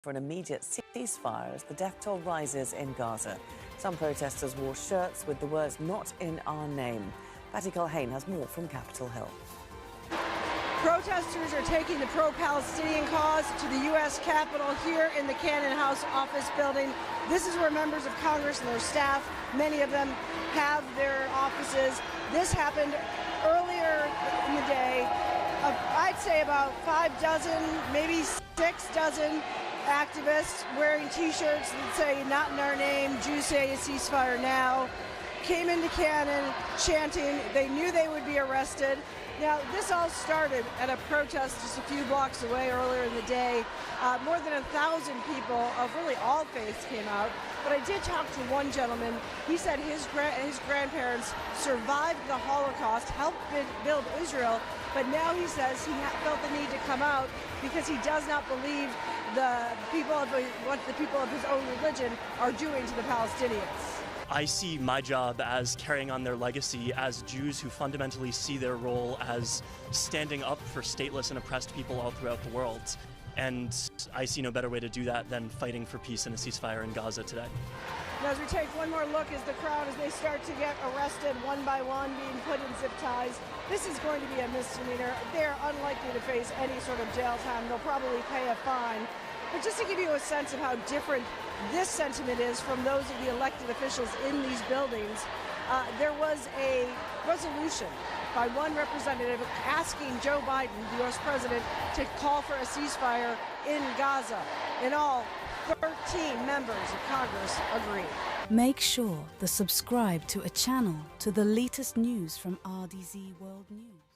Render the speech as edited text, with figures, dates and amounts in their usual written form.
for an immediate ceasefire as the death toll rises in Gaza. Some protesters wore shirts with the words "Not in our name." Patty Culhane has more from Capitol Hill. Protesters are taking the pro-Palestinian cause to the U.S. Capitol here in the Cannon House office building. This is where members of Congress and their staff, many of them, have their offices. This happened earlier in the day. I'd say about 5 dozen, maybe 6 dozen activists wearing T-shirts that say "Not in our name," Jews say a ceasefire now, came into Cannon chanting. They knew they would be arrested. Now, this all started at a protest just a few blocks away earlier in the day. More than 1,000 people of really all faiths came out. But I did talk to one gentleman. He said his grandparents survived the Holocaust, helped build Israel, but now he says he felt the need to come out because he does not believe what the people of his own religion are doing to the Palestinians. I see my job as carrying on their legacy as Jews who fundamentally see their role as standing up for stateless and oppressed people all throughout the world. And I see no better way to do that than fighting for peace and a ceasefire in Gaza today. Now, as we take one more look as the crowd, as they start to get arrested one by one, being put in zip ties, this is going to be a misdemeanor. They're unlikely to face any sort of jail time. They'll probably pay a fine. But just to give you a sense of how different this sentiment is from those of the elected officials in these buildings, there was a resolution by one representative asking Joe Biden, the U.S. president, to call for a ceasefire in Gaza. In all, 13 members of Congress agreed. Make sure to subscribe to a channel to the latest news from RDZ World News.